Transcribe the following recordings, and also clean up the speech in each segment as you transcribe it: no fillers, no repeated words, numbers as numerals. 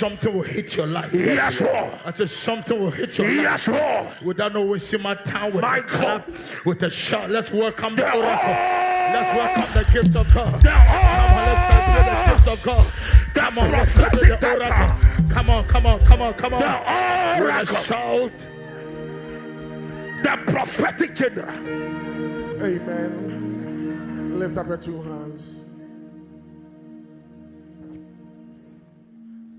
Something will hit your life. Yes, Lord. I said something will hit your life. Yes, Lord. Without no wasting my time with My a clap, with a shout. Let's welcome the The oracle. Let's welcome oracle. the gift of God. The Come on, let's celebrate the gift of God. Come on, let's celebrate the oracle. Come on, come on, come on, come on. The With a oracle. shout. The prophetic general. Amen. Lift up your two hands.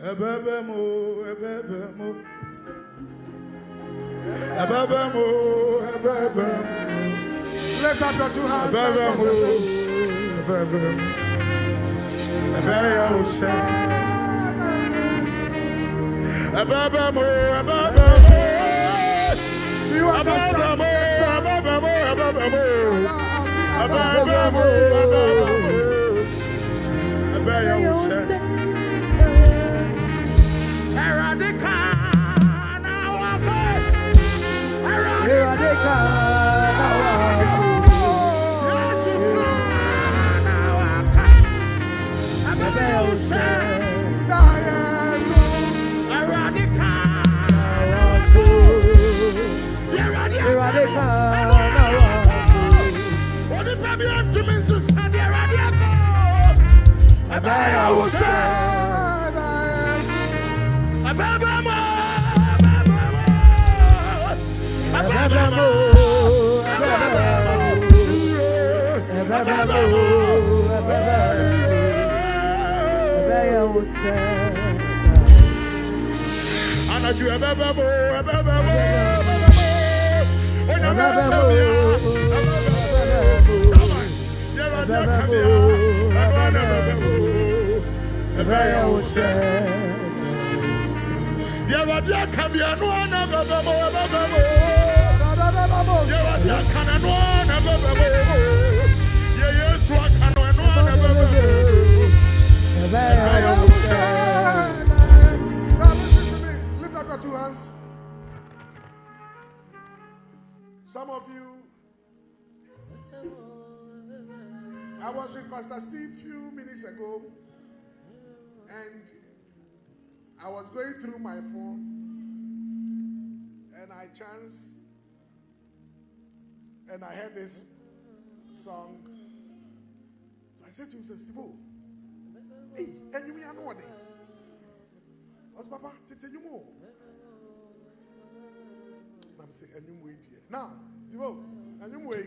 Ebebemo, ebebemo. Lift up your two hands. Do you understand? Lift up your two hands. Some of you, I was with Pastor Steve a few minutes ago, and I was going through my phone, and I chanced, and I heard this song. So I said to him, Steve, hey, and you mean I know what they? What's Papa? Tete you more. I'm saying, and you wait here. Now, Steve, and you wait.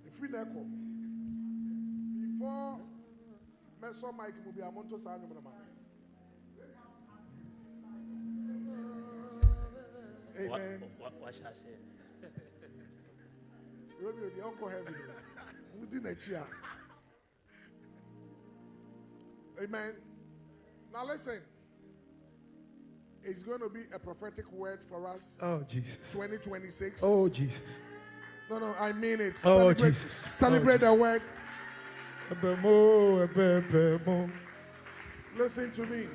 If we never before Meso Mike will be a monto sign. Amen. What shall I say? Romeo, the uncle heavy. Who did a cheer? Amen. Now listen. It's going to be a prophetic word for us. Oh, Jesus. 2026. Oh, Jesus. No, I mean it. Oh, Celebrate, Jesus. Celebrate the word. Ebemo. Listen to me.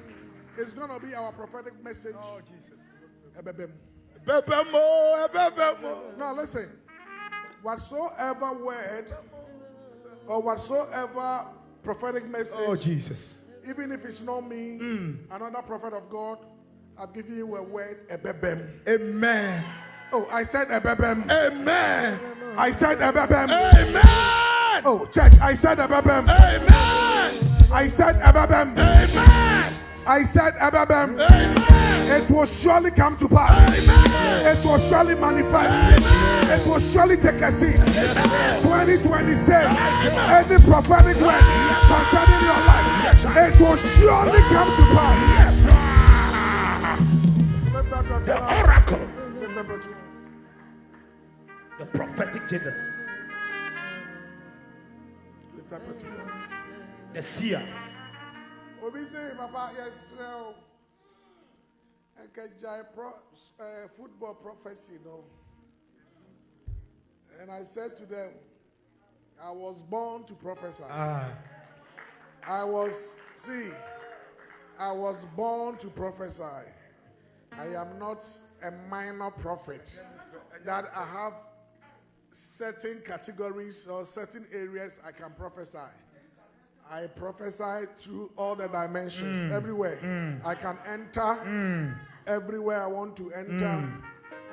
It's going to be our prophetic message. Oh, Jesus. Ebebem. Ebemo. Now listen. Whatsoever word or whatsoever prophetic message, Oh, Jesus. even if it's not me, another prophet of God, I've given you a word, ebebem. Amen. Oh, I said ebebem. Amen. I said ebebem. Amen. Oh, church, I said Ababem. Amen. I said Ababem. Amen. I said Ababem. Amen. It will surely come to pass. Amen. It will surely manifest. Amen. It will surely take a seat. 2026. Any prophetic word concerning your life, it will surely come to pass. Yes, sir. Lift up your The hands. oracle. Lift up your hands. The prophetic general. Lift up your hands. The seer. Obi say, Papa, yes, now. Football prophecy, no. And I said to them, I was born to prophesy. I was born to prophesy. I am not a minor prophet. That I have certain categories or certain areas I can prophesy. I prophesy through all the dimensions, everywhere. I can enter everywhere I want to enter.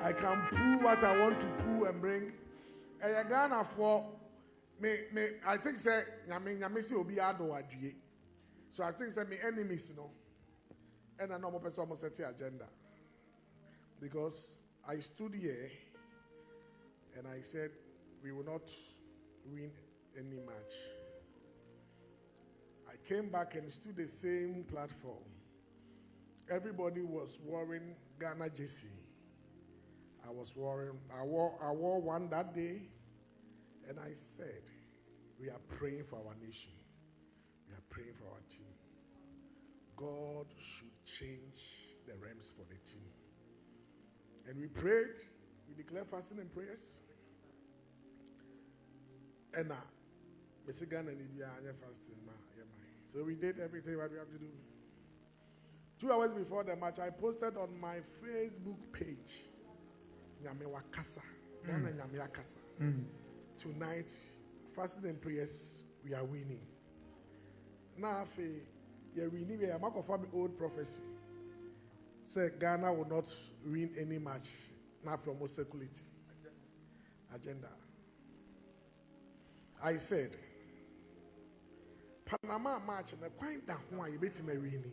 I can pull what I want to pull and bring. Ghana for me, I think say nyame si obi ado adwie. So I think say me enemies no. And I know more person almost set the agenda. Because I stood here and I said we will not win any match. I came back and stood the same platform. Everybody was wearing Ghana jersey. I was wearing, I wore one that day, and I said, we are praying for our nation. We are praying for our team. God should change the realms for the team. And we prayed, we declared fasting and prayers. And now, Mr. Ghana and India are fasting. So we did everything what we have to do. 2 hours before the match, I posted on my Facebook page, Nyamewa Kasa, Ghana Nyamewa Kasa. Tonight, fasting and prayers, we are winning. Now, we are winning. We are marking for old prophecy. So Ghana will not win any match now from security agenda. I said, Panama match and the quite that one you bet me winning.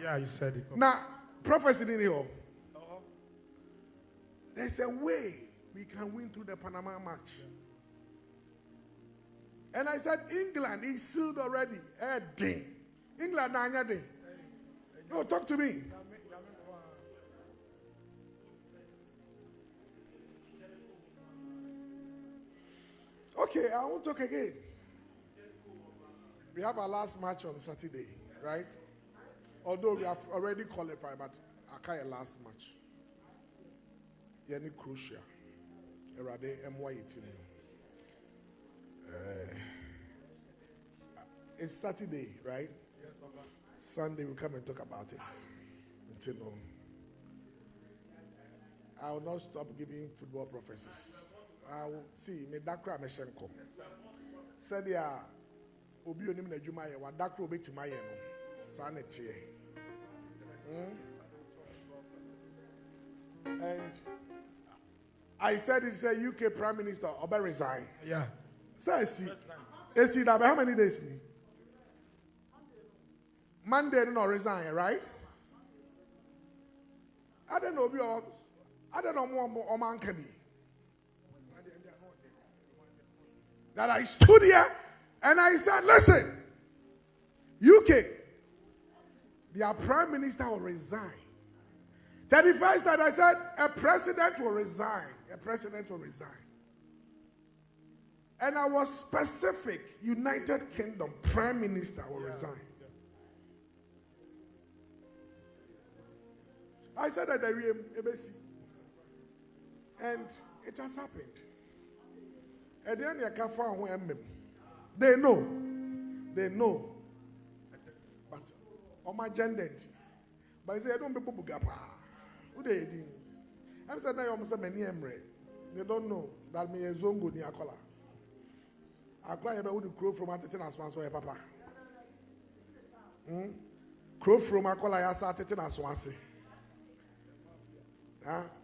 Yeah, you said it. Now, prophecy in here. There's a way we can win through the Panama match. And I said, England is sealed already. England, no, talk to me. Okay, I won't talk again. We have our last match on Saturday, right? Although we have already qualified, but I can't last match. Yani Croatia. Erade MY18. It's Saturday, right? Yes, Papa. Sunday we'll come and talk about it. Until now. I will not stop giving football prophecies. I will see me dakra me shenko. Said ya obi onim na dwuma ye wa dakra obetima ye no. Sanity. And I said it's a UK Prime Minister Oba resign. Yeah. So I see that how many days? Monday no resign, right? I don't know more man can be. That I stood here and I said, listen, UK, their Prime Minister will resign. 31st that I said, a president will resign. A president will resign. And I was specific, United Kingdom Prime Minister will resign. I said that and it has happened. And then they know. But on my gender, but I say I don't be bugapa. Who they did? I said now I'm saying many emre. They don't know that me a zongo ni akola. Akola ebe who the crow from Atitin as one so papa. Crow from akola ya sa Atitin as one say.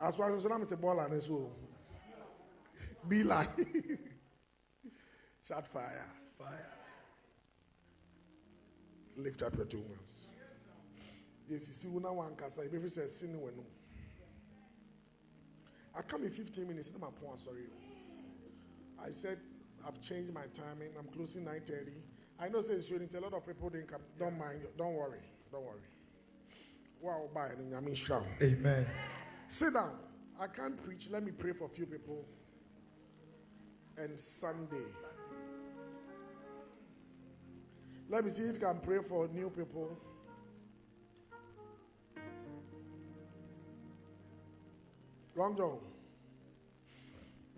As one so na me te ball and so. Be like. Shout fire. Fire. Lift up your 2 hands. Yes, you see, when I want to say, if you say, sin, when I come in 15 minutes, I'm sorry. I said, I've changed my timing. I'm closing 9:30. I know it's shooting. A lot of people didn't come. Don't mind. Don't worry. Don't worry. Wow, bye. I mean, shout. Amen. Sit down. I can't preach. Let me pray for a few people. And Sunday. Let me see if you can pray for new people. Long John.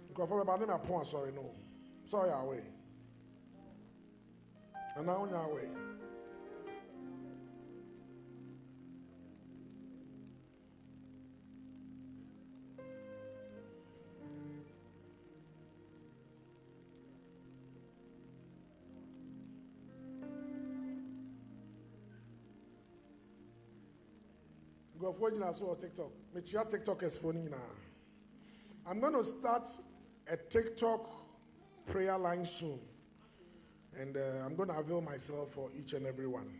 Because about them, I'm sorry, no. Sorry, away. And now on your way. Go for you now, TikTok. Make your TikTok is funny now. I'm going to start a TikTok prayer line soon. And I'm going to avail myself for each and every one.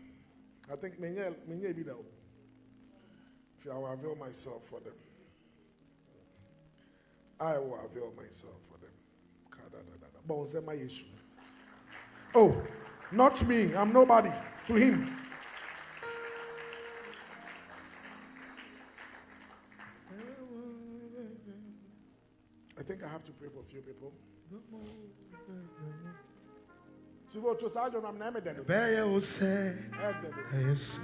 I think many be there. I will avail myself for them. I will avail myself for them. Oh, not me. I'm nobody. To him. I think I have to pray for a few people. So go to Sergeant, I'm not then. Bear will say, yes.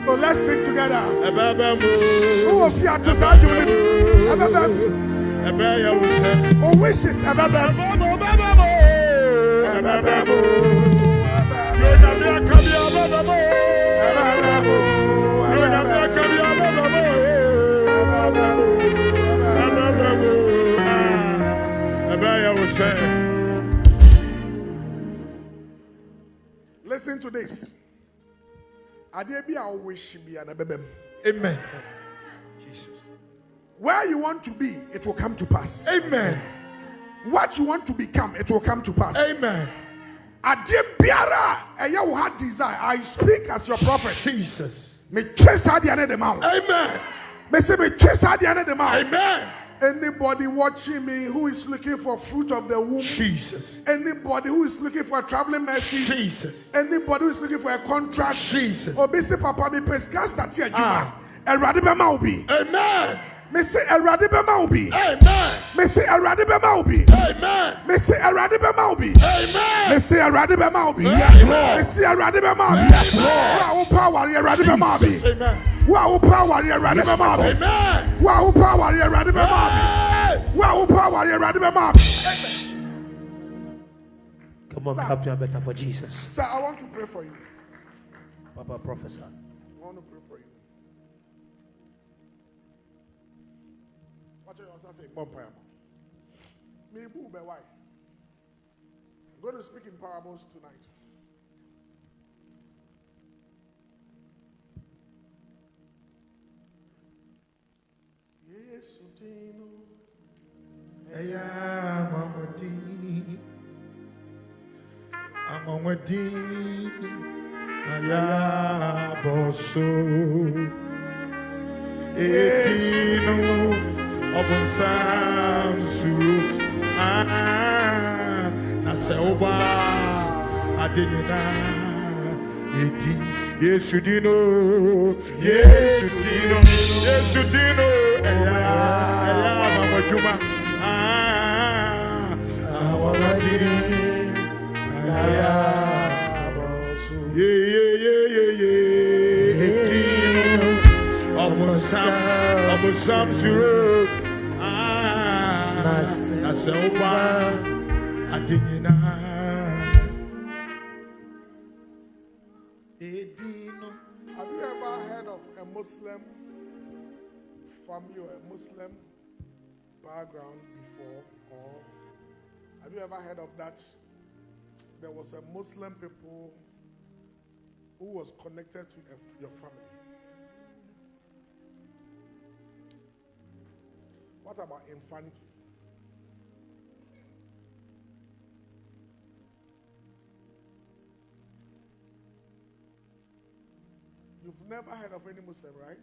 So let's sing together. Who will fear to Sergeant? Who wishes? Listen to this. Amen. Jesus. Where you want to be, it will come to pass. Amen. What you want to become, it will come to pass. Amen. Desire. I speak as your prophet. Jesus. Amen. Amen. Anybody watching me who is looking for fruit of the womb, Jesus. Anybody who is looking for a traveling mercy, Jesus. Anybody who is looking for a contract, Jesus. Obisi papa mi pesca start here juma. Erade bema obi. Amen. Me say erade bema obi. Amen. Me say erade bema obi. Amen. Me say erade bema obi. Amen. Me say erade bema obi. Yes, Lord. Me say erade bema obi. Yes, Lord. Wow, power erade bema obi. Amen. Wow, power erade bema obi. Amen. Wow, power erade bema obi. Wow, power erade bema obi. Come on, clap your better for Jesus. Sir, I want to pray for you. Papa, prophesy. I want to pray for you. What you say? I'm going to speak in parables tonight. Yes, Yes, you dino. Yes, you dino. Yes, you dino. Mama Juma. Some zero. That's over. I didn't know. Have you ever heard of a Muslim family or a Muslim background before? Or have you ever heard of that? There was a Muslim people who was connected to your family. What about infanity? You've never heard of any Muslim, right?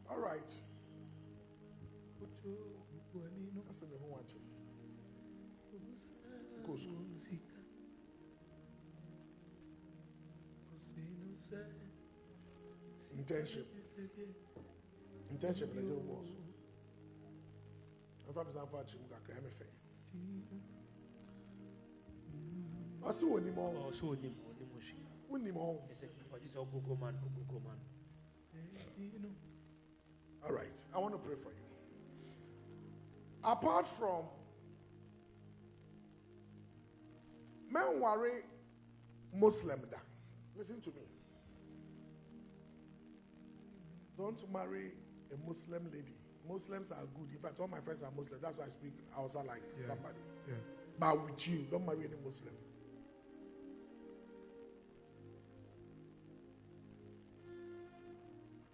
All right. That's the whole one. Go school. Internship. Internship is your boss. If I'm saying for you, I'm going to I see one more. Oh, so One more. Google man. All right. I want to pray for you. Apart from men worry Muslim da. Listen to me. Don't marry a Muslim lady. Muslims are good. In fact, all my friends are Muslims. That's why I speak Hausa like somebody. Yeah. But with you, don't marry any Muslim.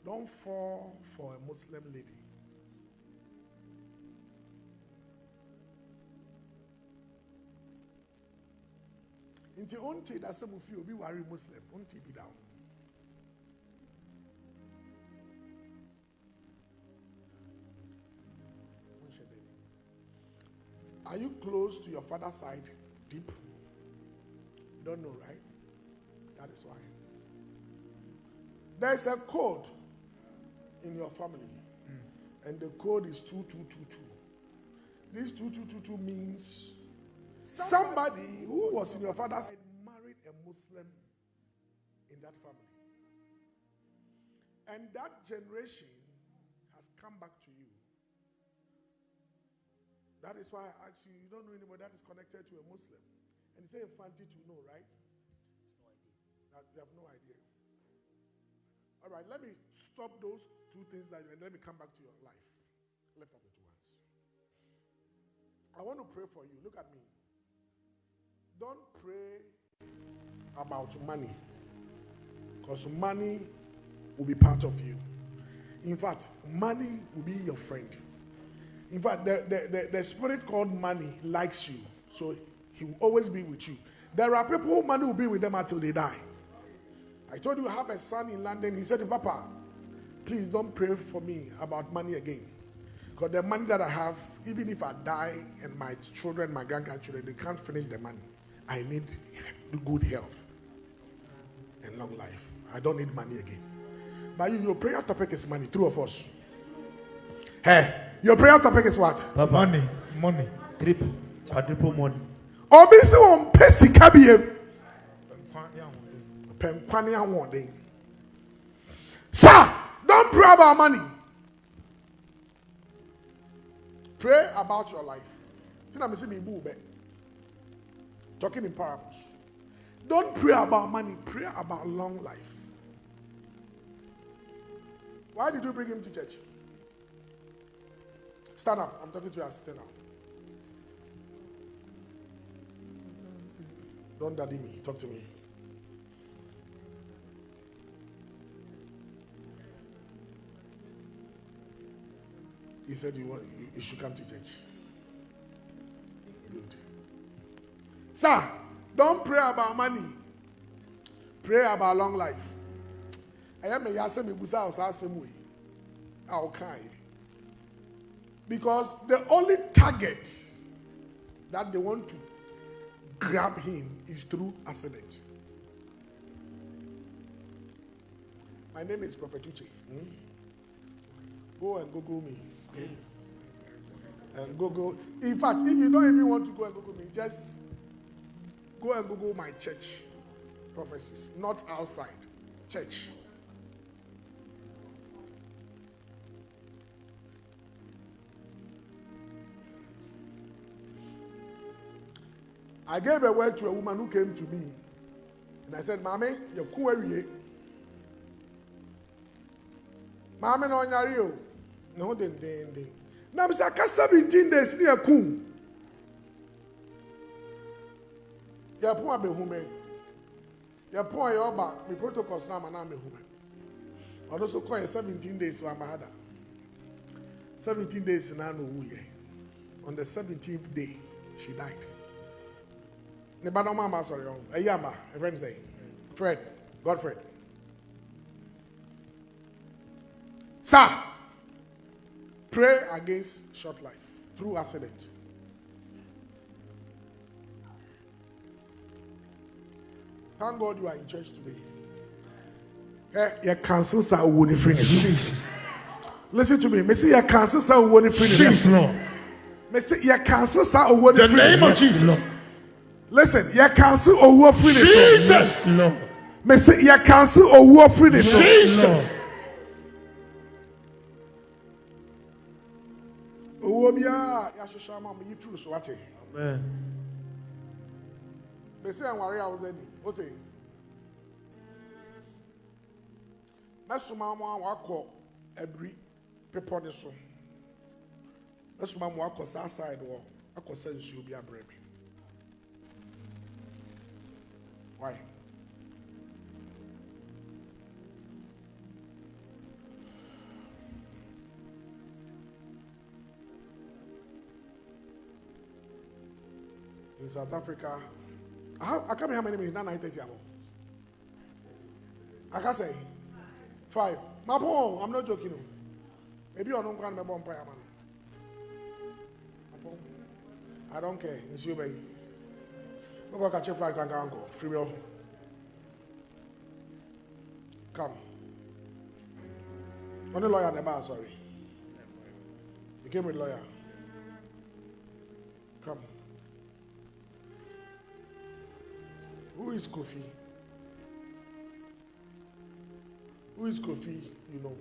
Don't fall for a Muslim lady. Inti unti that some of you be worry Muslim. Unti be down. Are you close to your father's side? Deep? You don't know, right? That is why. There's a code in your family, and the code is 2222. This 2222 means somebody who was in your father's side married a Muslim in that family. And that generation has come back to you. That is why I asked you, you don't know anybody that is connected to a Muslim. And you say Fanti to know, right? You have no idea. All right, let me stop those two things and let me come back to your life. Lift up your two hands. I want to pray for you. Look at me. Don't pray about money, because money will be part of you. In fact, money will be your friend. In fact, the spirit called money likes you, so he will always be with you. There are people who money will be with them until they die. I told you I have a son in London. He said, Papa, please don't pray for me about money again. Because the money that I have, even if I die and my children, my grandchildren, they can't finish the money. I need good health and long life. I don't need money again. But your prayer topic is money, two of us. Hey, your prayer topic is what? Papa. Money. Triple money. Obisi won pesi kabiem. Penkwani awon. Sir, don't pray about money. Pray about your life. Talking in parables. Don't pray about money. Pray about long life. Why did you bring him to church? Stand up. I'm talking to you as sitting now. Don't daddy me. Talk to me. He said you should come to church. Good. Sir, don't pray about money. Pray about long life. I am a yasemi busa osasemwe. Okay. Because the only target that they want to grab him is through accident. My name is Prophet Uche. Go and Google me. Okay? And Google. In fact, if you don't even want to go and Google me, just go and Google my church prophecies. Not outside. Church. I gave a word to a woman who came to me. And I said, Mami, you're cool. Mami, no, you're no, then. Now, I'm saying, 17 days near cool. You're poor, be human. You're poor, you're back. My protocols now, I'm a human. I also call you 17 days for my mother. 17 days in Anu. On the 17th day, she died. Nebano mama sorry on. Ayama, a friend say. Fred, Godfred. Sir, pray against short life through accident. Thank God you are in church today. You cancel sa woni finish. Listen to me. Me say you cancel sa woni finish. Jesus, Lord. Me say you cancel sa woni finish. The name of Jesus. Listen, you cancel owo finish. Jesus, Lord. Me say you cancel owo finish. Jesus. Owo bia ya hwehwa ma me yifiru so ate. Amen. Me say anware a wo zani. Ote. Mesuma mo akọ abri pepo ne so. Mesuma mo akọ sa side wo. Akọ sa nsuo bi abreme. Why? In South Africa, I can't be how many minutes? 9:30. I can say 5. I'm not joking. Maybe you don't want to be man. I don't care. It's you, baby. I'm going to catch a flight and go. Free will. Come. Only lawyer in the bar, sorry. You came with lawyer. Come. Who is Kofi? Who is Kofi? You know.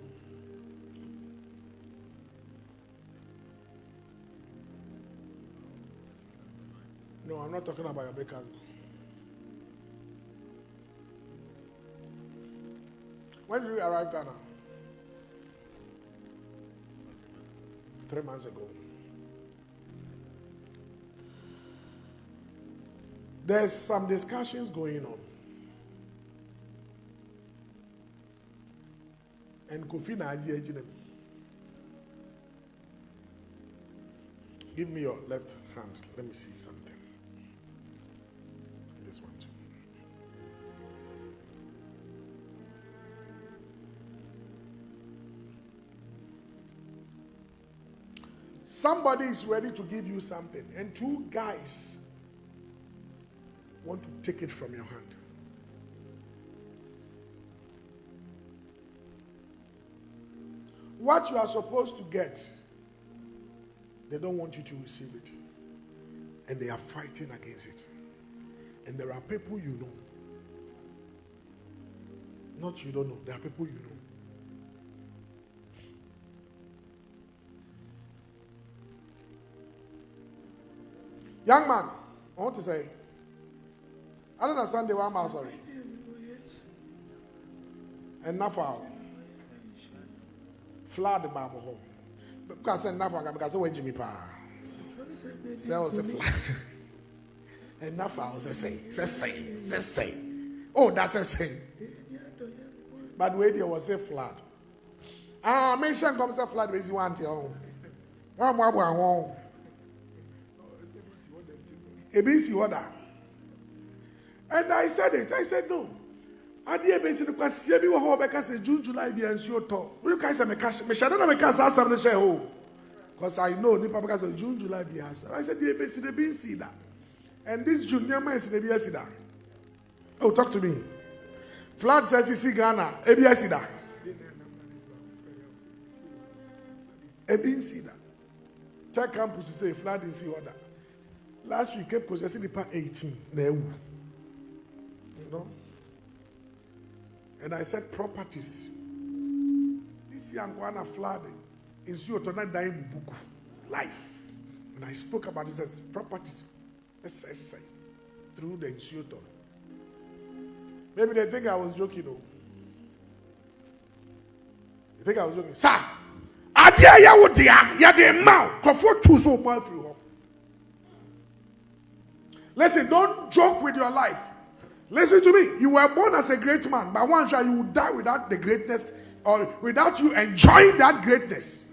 No, I'm not talking about your bakers. When did you arrive Ghana? 3 months ago. There's some discussions going on. And Kofi Naji. Give me your left hand. Let me see something. This one too. Somebody is ready to give you something, and 2 guys want to take it from your hand. What you are supposed to get, they don't want you to receive it. And they are fighting against it. And there are people you know. Not you don't know. There are people you know. Young man, I want to say, I don't understand the one, sorry. And now flood the Bible home. Because I never because I Jimmy Pa. So I was a flood. And now I was a say. Oh, that's a say. But wait, there was a flood. Mention comes a flood with you want to own. One more. ABC order. And I said it. I said no. I did ABC because you be because June, July be and sure talk. You guys are me cash. Me shall not make us some the share home. Because I know Nipa because of June, July, be has. I said, the base the bean seed. And this June, near my Sinabia Sida. Oh, talk to me. Flood says you see Ghana, Abia Sida. A bean seeder. Tech campus to say flood in sea order. Last week, kept possessing the part 18. You know? And I said properties. This young one flooding. In Suotona dying book. Life. And I spoke about this as properties. Let's say. Through the Insuoton. Maybe they think I was joking, though. You think I was joking? Sir! Adia ya wodia ya de ma kofo tuzo mo afri ho. Listen, don't joke with your life. Listen to me. You were born as a great man, but one shot you will die without the greatness or without you enjoying that greatness.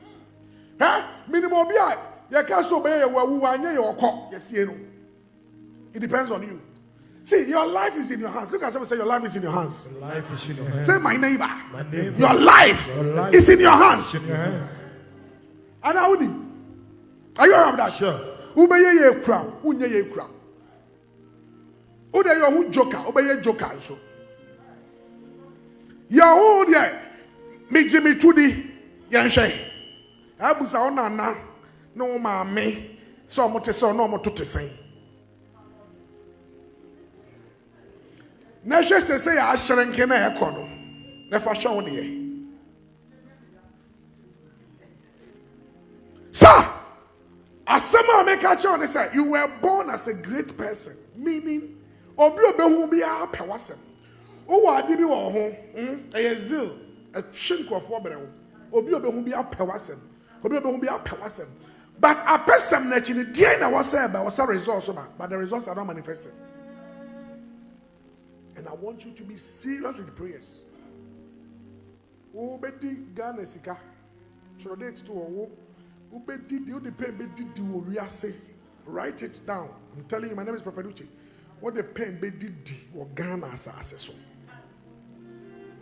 Huh? Minimum bia ya ka so be ya wu anye ya okọ. Yes, you know. It depends on you. See, your life is in your hands. Look at someone say, your life is in your hands. Your life is in your hands. Say, my neighbor. My neighbor. Your life is in your hands. It's in your hands. And how do? Are you aware of that? Sure. Ubeye ye crown, unye ye crown. Ude yo hu joker, ubeye joker so. Ya hu de mi jimi tudi yenhwe. Abusa onana no ma me so mo te so no mo to te sen. Na hwe se ya ahyerenke na ekono. Na fa hwe wo de ye. Sir, asema make a choice. They say you were born as a great person, meaning obi obehu bi apewasem. O wa ade bi wo ho, zeal, a chinkrofo berewo. Obi obehu bi apewasem. Obi obehu bi apewasem. But a person na chini die na was say ba was a results but the results are not manifested. And I want you to be serious with prayers. O bedi Ghana sika. Should date to o write it down. I'm telling you, my name is Prophet Uche. What the pen be did or Ghana as so.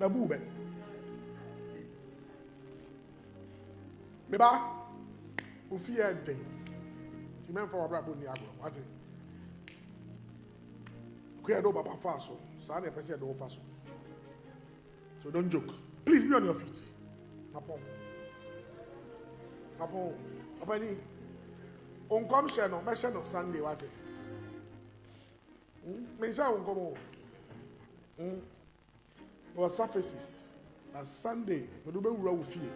Nabube. Meba Ufia day. Timen for Abraham Niagara. What's it? Credo Baba Faso. Sana President do Faso. So don't joke. Please be on your feet. Napon. Upon Opani on come share no mention on Sunday what it mention on come or surfaces as Sunday we do be wura fie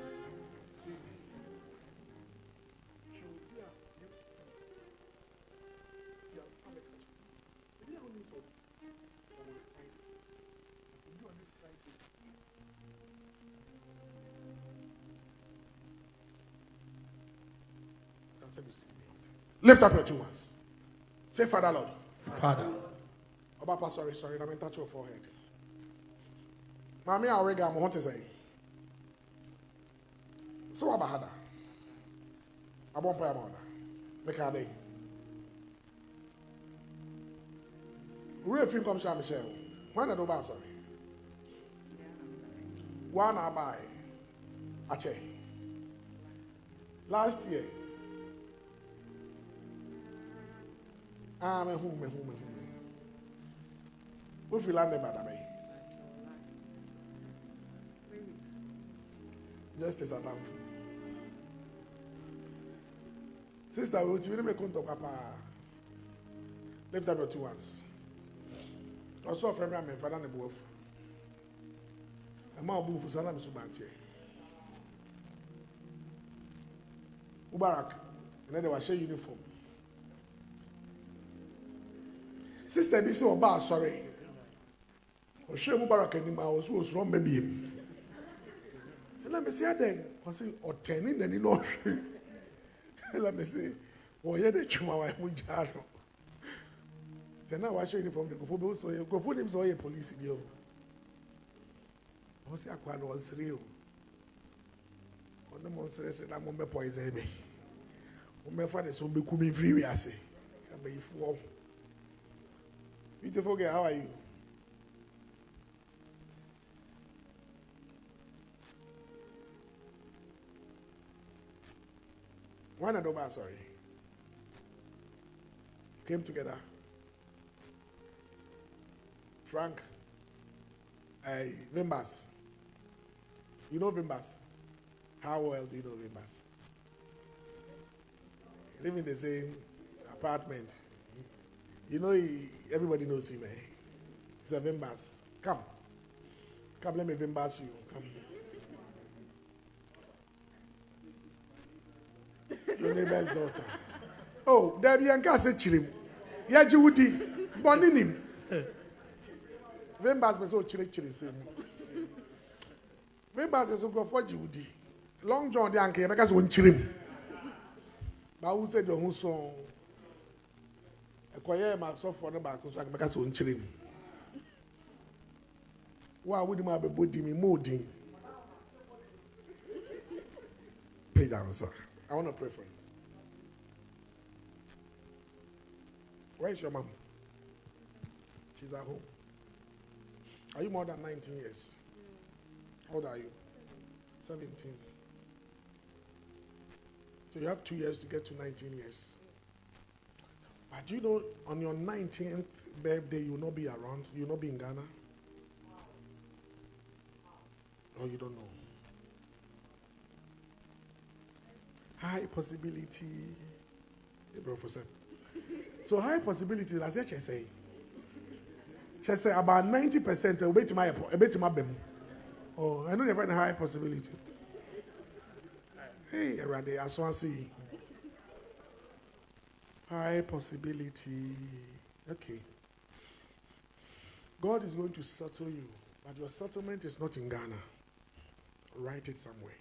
Lift up your two hands. Say, Father Lord. Father. Obapa, sorry, let me touch your forehead. Mami, I'll rig am what to say. So Abahada. I won't pay about that. Make a day. Real film comes to Michelle. When I do that, sorry. One I buy. Ache. Last year. Me who. Who feel like that, me? Just as a damn. Sister, we will make contact, Papa. Lift up your two hands. Also, a friend, I'm a father and a wolf. A man who for Salam Subanti. Ubarak, and then they were sharing uniform. Sister, this is about sorry. O share Mubarak and I was wrong, baby. And let me say, then, I say, or 10 in any no. Let me say, oh, yeah, the chuma, I won't jar. So now I show you from the Gofu, so you go for him, so you police in you. I was aqua was real. On the monsters, I'm on the poison. My father is on the Kumi free, I say. I'm a fool. Beautiful girl, how are you? One and over, sorry. Came together. Frank, Vimbas. You know Vimbas? How well do you know Vimbas? Live in the same apartment. You know, everybody knows him, eh? He's a Vimbas. Come, let me Vimbas you. Come. Your neighbor's daughter. Oh, Debbie and Cassie Chirim. Yajiwudi, Boninim. Vimbas was so chiri same. Vimbas is so good for Jiwudi. Long John the uncle, because one chirim. But who said your song? A choir myself for the back, so I can make us one chirim. Why would you have a body me moody? Pay down, sir. I want to pray for you. Where's your mom? She's at home. Are you more than 19 years? How old are you? 17. So you have 2 years to get to 19 years. But you know, on your 19th birthday, you will not be around. You will not be in Ghana. Or you don't know. High possibility. The professor. So high possibility, that's what she say. She say about 90% a bit my bem. Oh, I know you've had a high possibility. Hey, Randy, I want to see. High possibility. Okay. God is going to settle you, but your settlement is not in Ghana. Write it somewhere.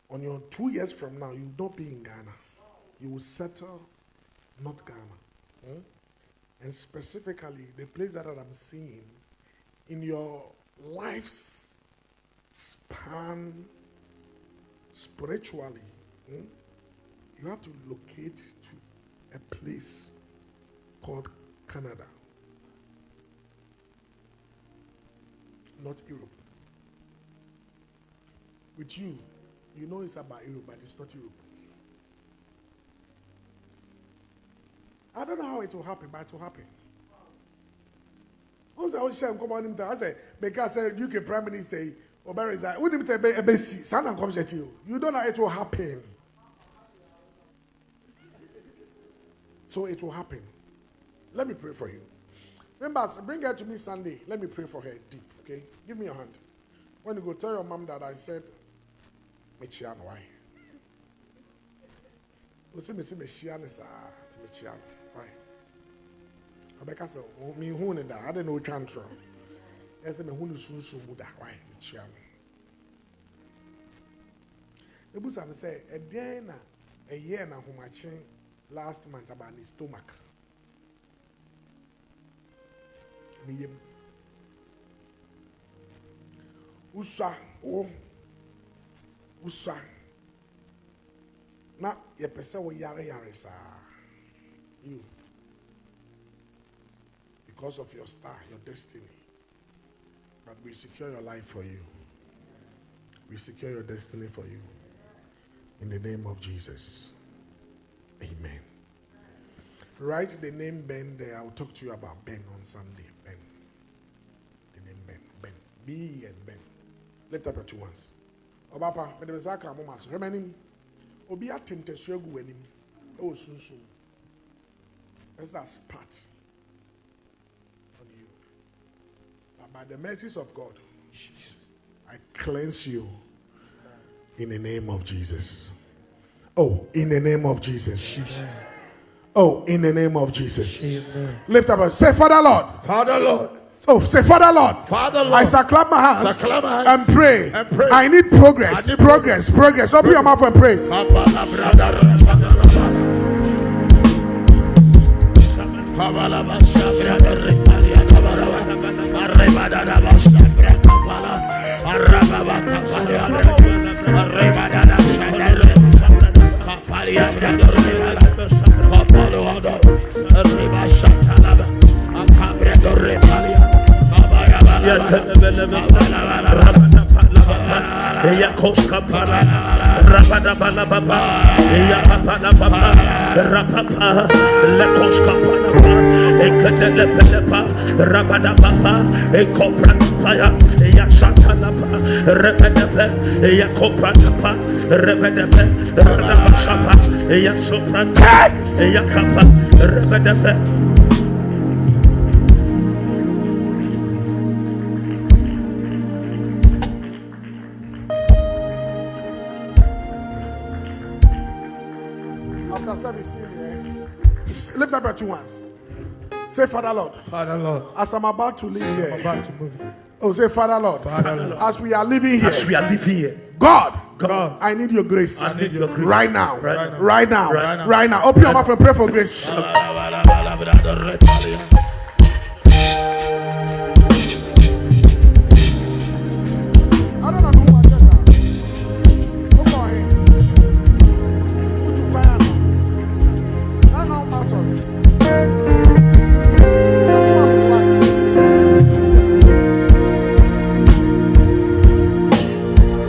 On your 2 years from now, you will not be in Ghana. You will settle, not Ghana. And specifically, the place that I'm seeing, in your life's span, spiritually, you have to locate to a place called Canada, not Europe. With you, you know it's about Europe, but it's not Europe. I don't know how it will happen, but it will happen. I said, because UK Prime Minister, Obama is like, you don't know it will happen. So it will happen. Let me pray for you. Members, bring her to me Sunday. Let me pray for her deep, okay? Give me your hand. When you go, tell your mom that I said, Michiano, why? You see, Michiano is Michiano. Why? Rebecca said, me who in that? I don't know which one. I said, me who is so muda. Why? Michiano. The Busan say, a year na who matching last month about his stomach. Me Usa, Usa. Na ye pese wo yare sa. You. Because of your star, your destiny. But we secure your life for you. We secure your destiny for you. In the name of Jesus. Amen. Write the name Ben there. I will talk to you about Ben on Sunday. Ben. The name Ben. Ben. B and Ben. Lift up your two hands. Obapa, when the Zaka Momas, remaining, Obi attempted to go in him. Oh, soon. That's that spot on you. But by the mercies of God, I cleanse you in the name of Jesus. Oh, in the name of Jesus. Oh, in the name of Jesus. Amen. Lift up. Say, Father Lord. Father Lord. Oh, say, Father Lord. Father Lord. I shall clap my hands, and pray. I need progress. Progress. Open your mouth and pray. Yakoska Pala, Rabada Balababa, Yapapala Papa, Rapapa, Lakoska Palapa, Ekatelepa, Rabada Papa, Ekopranapaya, Yasatanapa, Rebedepe, Yakopranapa, Rebedepe, Radabashapa, Yasopranta, Yakapa, Rebedepe. After service, lift up your two hands. Say, Father Lord. Father Lord, As I'm about to leave here. I'm about to move. Oh, say, Father Lord. Father Lord, As we are living here. As we are living here, God, God, I need your grace. I need your grace. Right now. Right now. Right now. Right now. Right now. Open your mouth and pray for grace. I don't know who I just am. Look on him. Who to buy him? I don't know my son.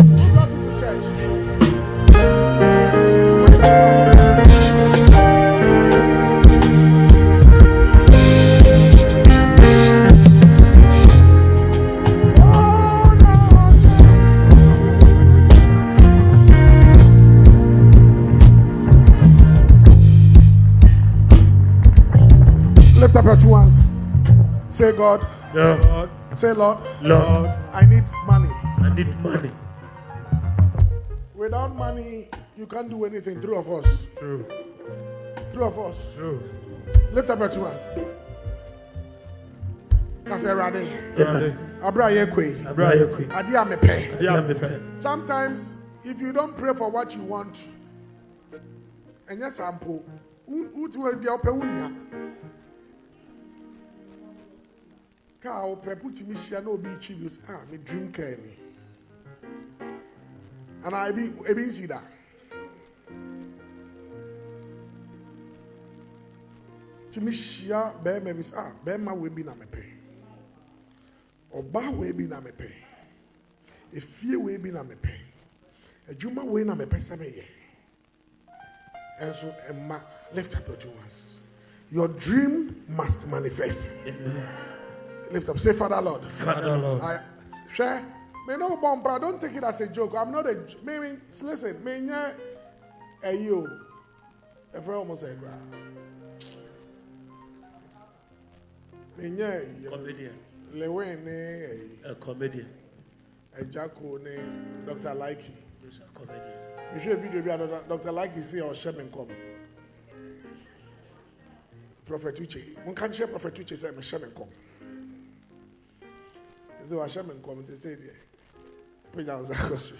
Who brought you to church? Oh, no, lift up your two hands. Say, God. Lord, Say, Lord. Lord, I need money. I need money. Without money, you can't do anything. Three of us. true, Three of us. true. Lift up your two hands. That's a rade. Ready. Abra yekwe. Abraham, Adi amepe. Yeah, Sometimes, if you don't pray for what you want, and yes, sample, who to the upper window? Cow, put me share no be tributes. Me dream care me. And I be see that. Timishia bear maybe Bema will be na me pay. Or ba will be na me pay. A fear will be na me pay. A Juma way na me pay some ye. And so Emma lift up your two hands. Your dream must manifest. Lift up. Say, Father Lord. Father Lord, I share. Me no bumper. Don't take it as a joke. I'm not a. Maybe listen. Me nya you. If I almost say me nya comedian, Lewen ne a comedian, Jacko ne Dr. Likey. he's a comedian. You should video be Dr. Likey say or Sherman come. Prophet Uche. One can't share Prophet Uche say me Sherman come. They say Sherman come. They say there. Put down Zakos.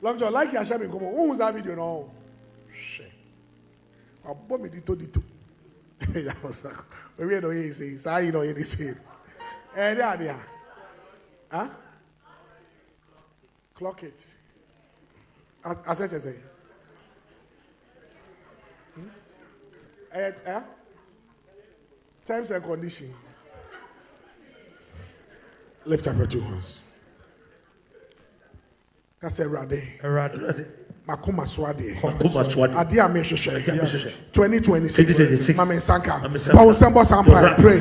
Long John like your Sherman come. Who's that video now? Share. I bought me dito. Yeah, was like, we know he say. So you know he say. Eh, there. Huh? Clock it. I said, say. Terms and condition. Lift up your two hands. That's a rade. Eradi. Makuma swadi. Makuma swadi. Adia me sheshe. 2026. 2026. Mame Sanka. Mame Sanka. Paul Sambo Sampa. Pray.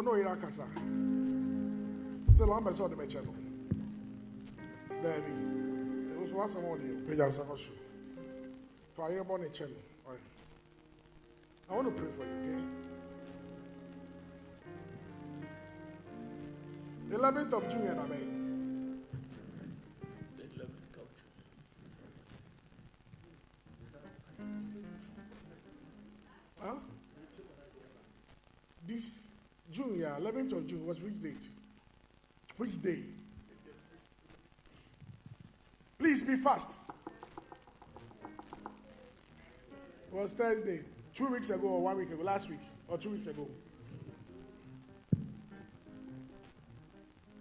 no Irakasa. Still on my side of my channel. There it was once more the page and Sakoshu. For your bonnet channel. I want to pray for you, okay? 11th of June, and I mean. 11th of June. Huh? This June, yeah, 11th of June was which date? Which day? Please be fast. It was Thursday, 2 weeks ago or 1 week ago, last week or 2 weeks ago.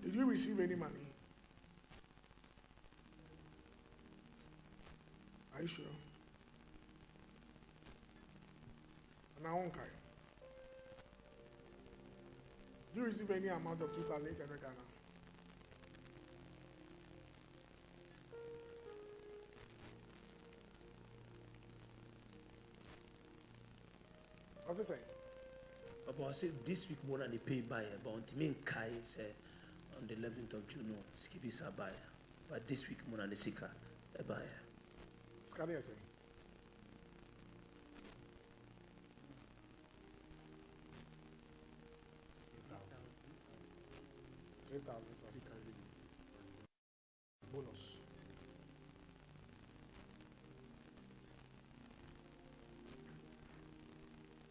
Did you receive any money? Are you sure? Now, okay. Did you receive any amount of 2,800 Ghana? What's it say? Papa, I said this week more than they pay by about me Kai said on the 11th of June, Skippy Sabaya. But this week more than the Sika buyer. Scalia say. Bonus.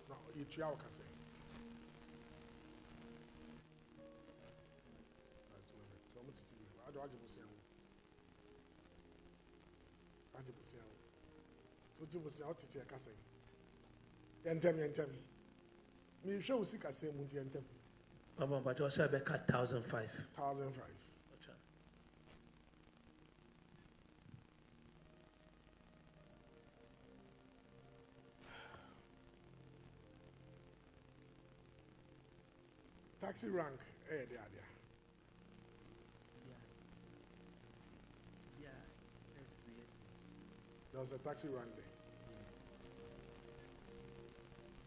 No, you try what I say. I do me show you can say Munti and Tem. Papa, but you also have 1,005. 1,005. Taxi rank, there. Yeah, that's weird. There was a taxi rank there.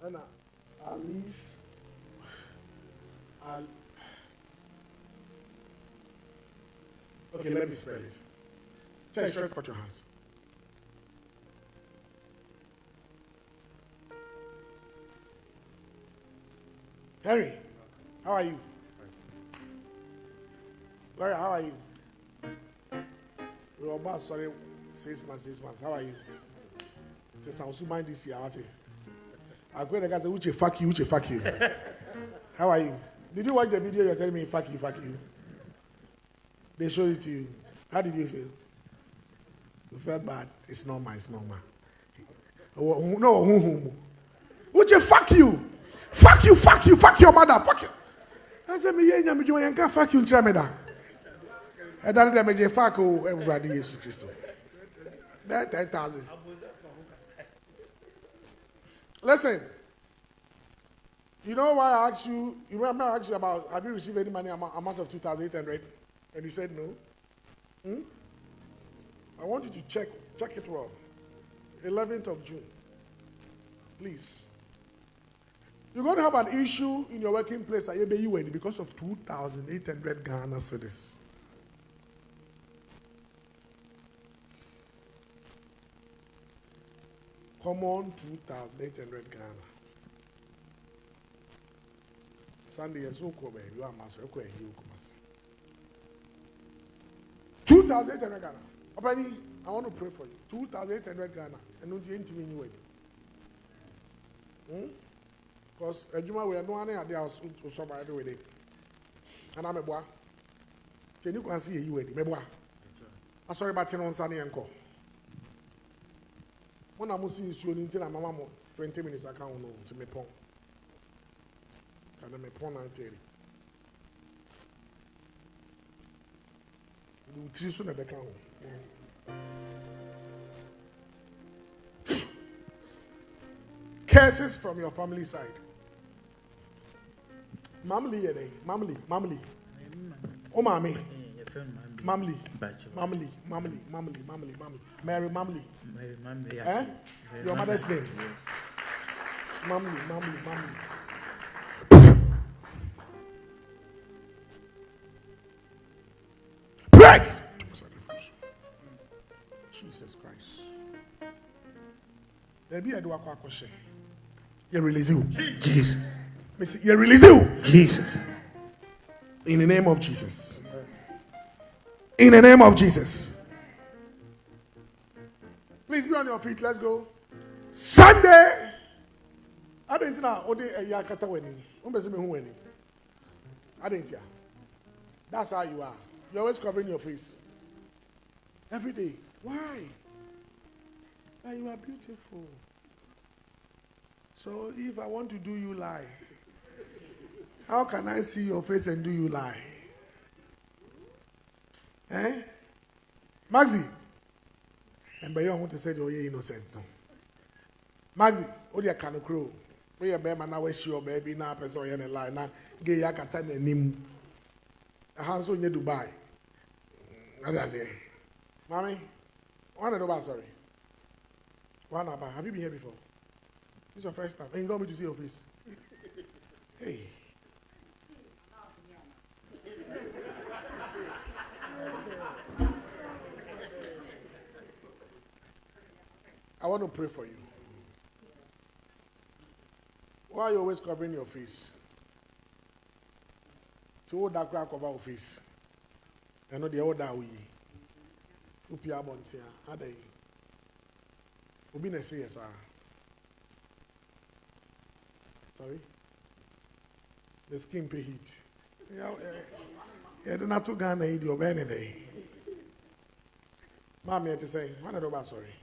And Alice, okay, let me spell it. Stretch out your hands. Harry, how are you? Larry, how are you? Your boss, sorry, 6 months. How are you? Since I was mind this year, I go to guys say, Uche, fuck you. How are you? Did you watch the video you're telling me, fuck you? They showed it to you. How did you feel? You felt bad. It's normal. No. Uche, fuck you. Fuck your mother. Fuck you. I said, me, you can't fuck you, Trameda. I don't know that fuck everybody, Jesus Christ. That 10,000. Listen, you know why I asked you? You remember I asked you about have you received any money amount of 2,800, and you said no. I want you to check it well. 11th of June, please. You're going to have an issue in your working place at ABUN because of 2,800 Ghana cedis. Common 2,800 Ghana. Sunday is so cool, you are master. 2,800 Ghana. Opani, I want to pray for you. 2,800 Ghana. And don't you intimate you. Because Ejuma, we are no one at the house to survive with it. And I'm a boy. Can you can see you with me? I'm sorry about on Sunday and call. When I'm seeing you until I'm 20 minutes, I can't know to me pong. Can I make pong and tell you? You three soon at the count. Curses from your family side. Mamli. Oh, mommy. Mamli. Mary Mamli. Eh? Your mother's name. Mamli. Jesus Christ. Baby, I do a question. You release you. Jesus. You release you. Jesus. In the name of Jesus. In the name of Jesus. Please be on your feet. Let's go. Sunday. I didn't know. Ode yakata weni. Umbezi me hu weni. I didn't know. That's how you are. You're always covering your face. Every day. Why? But you are beautiful. So if I want to do you lie, how can I see your face and do you lie? Eh? Maxi. And by you, I want to say you're innocent. No. Maxi, what do you can crow? We are baby now. Wish your baby now. Person in a lie now. Gay yakata ne nim. A house in Dubai. As I say, mommy, one about sorry. One about. Have you been here before? This is your first time. And you don't want me to see your face. Hey. I want to pray for you. Why are you always covering your face? So what that crack cover your face? I know the other way. Upia Montia. How they? Obi na say yes, sorry? The skin pay heat. Yeah, the not to Ghana eat your benny day. Mommy had to say, one of sorry.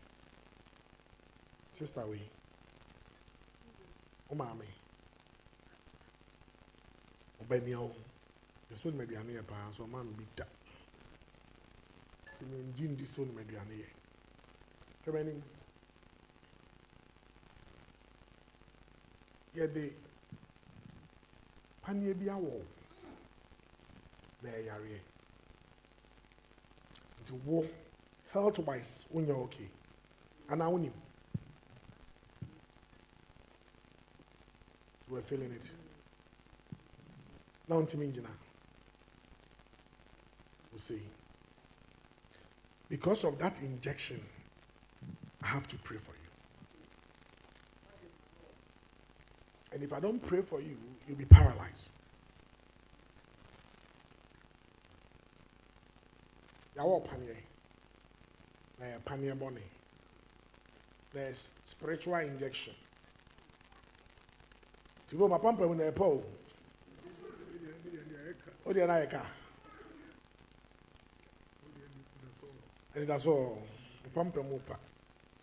Sister we. Oh mommy. Obenio. This one may be an ear pan, so man beat that. Jim this one may be an ear. Remaining. Yeah, they panye bi awo na yare to wo health wise when you're okay and I win him. We're feeling it now. We'll see. Because of that injection, I have to pray for you. And if I don't pray for you, you'll be paralyzed. Yawa panye. Panye bone. There's spiritual injection. Tibo mapampa when po. Odi anaika. And that's all. Pampa mupa.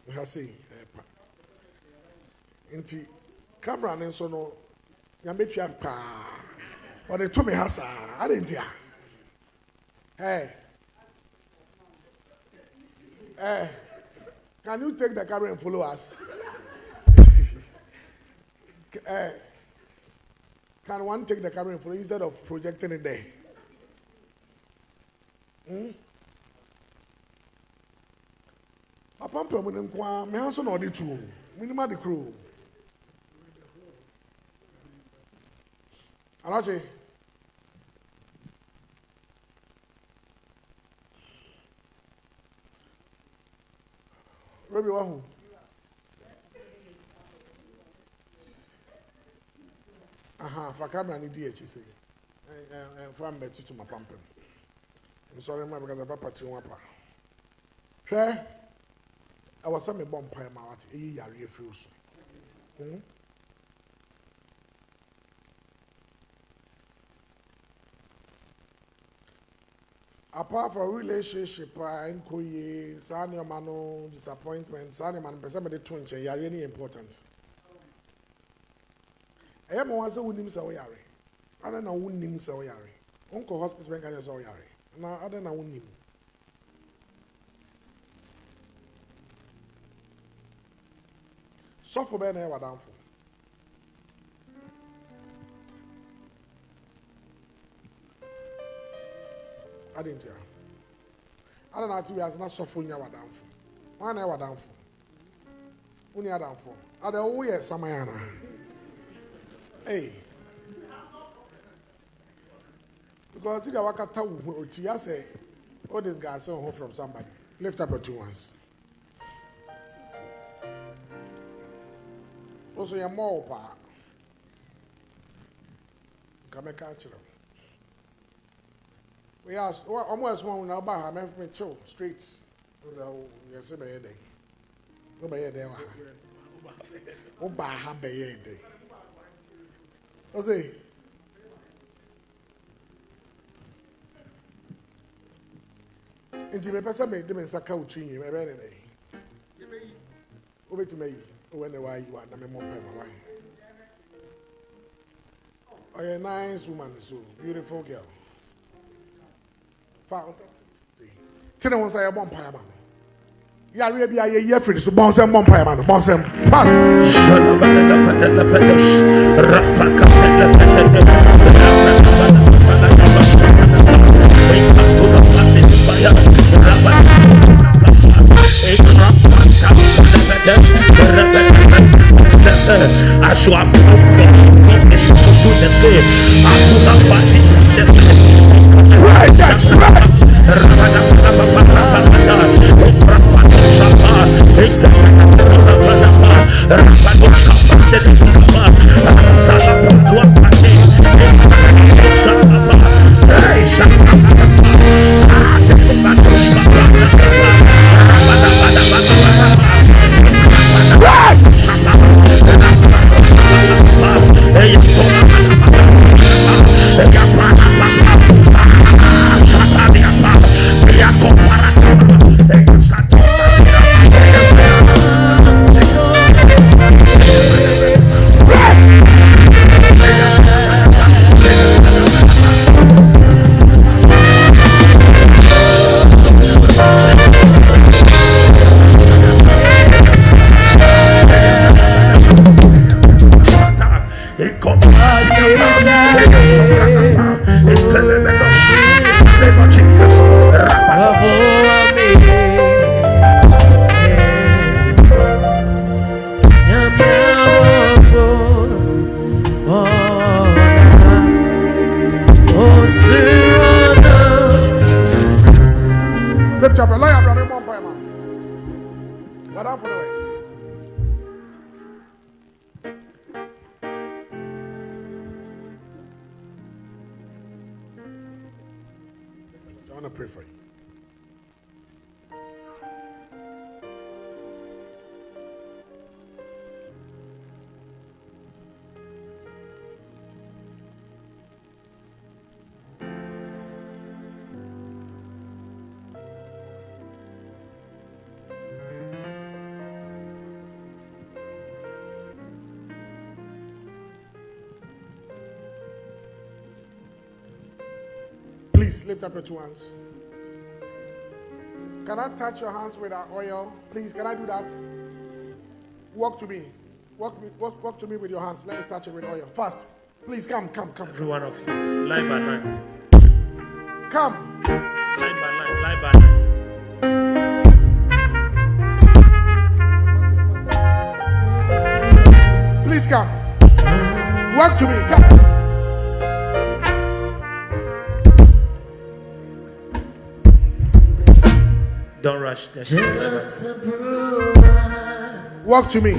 We have seen. Inti. Camera and so no, you make you pa. Or they told me hasa. I didn't hear. Hey, can you take the camera and follow us? Can one take the camera and follow instead of projecting it there? Papa papa mo nkwa me hanso na odi tu. Minima the crew. Alache. Robi wahu. Aha, for camera ni di echi say. From betu to my pampa. I'm sorry ma because papa ti won pa. Hwe. I was some bomb pie ma wat e yare afiri so. Apart from relationship, inquiry, senior mano, disappointment, senior man, person with the twinge, you are really important. I am one who names away. I don't know who names away. Uncle hospital when can you say now I don't know who name. Suffer by now, what downfall. I didn't hear. I don't know if you are not suffering your downfall. Why not downfall? Who near downfall? Are the way Samayana? Hey. Because if you walk out, you say, oh, this guy saw home from somebody. Lift up your two hands. Also, you're more pa. Come and catch them. We asked, almost one now by her, me chill straight. Yes, by a day. Go by a day. Oh, by her by a day. What's it? Into the person made them in Saka Uchini, my very day. Over to me, when the why you are, I'm more my wife. Oh, you're a nice woman, so beautiful girl. Tell them once I am one pie man. You are really a year for this, so bounce and one pie man, bounce and fast. As you are powerful, it's to do the same. I will not fight it. Pray, church, pray. Lift up a lawyer, brother, one pie man. What up for the way? I want to pray for you. Please lift up your two hands. Can I touch your hands with our oil? Please, can I do that? Walk to me. Walk to me with your hands. Let me touch it with oil. Fast. Please come. Every one of you, line by line. Come. Line by line. Please come. Walk to me. Come. Don't rush. Walk to me.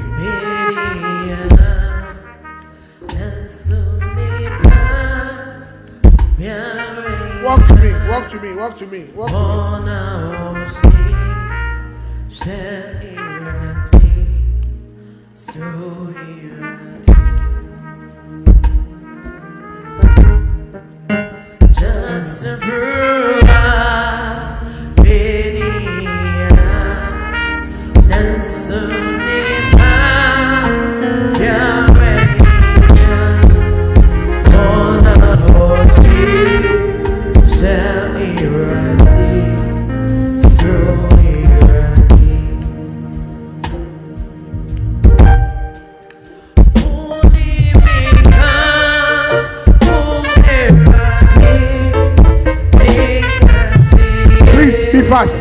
Walk to me. Walk to me. Walk to me. Walk to Please be fast.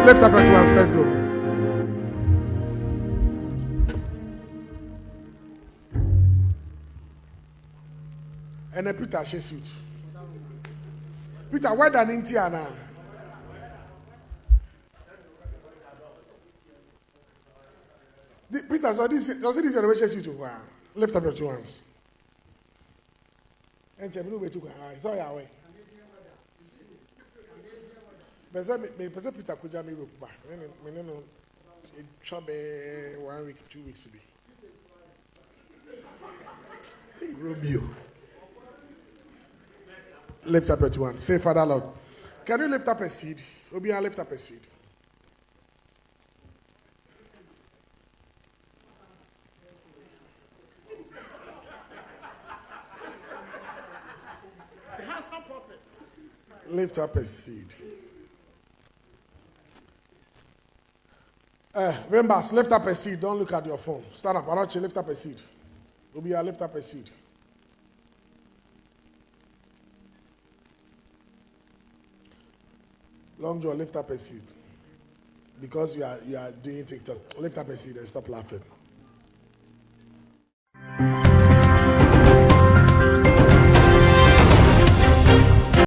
Lift up your two hands. Let's go. And then Peter she suit. Peter, why done in Tiana? Peter, so this generation suit. Lift up your two hands. And tell me no way to go. So yeah, way. But me Peter could jam me back. Me no. It should be 1 week, 2 weeks to be. Hey, Romeo. Lift up your two hands. Say, Father Lord, can you lift up a seed? Obia, lift up a seed. Lift up a seed. Members, lift up a seed. Don't look at your phone. Stand up. Arachi, lift up a seed. Obia, lift up a seed. Long John, lift up a seed. Because you are doing TikTok. Lift up a seed and stop laughing.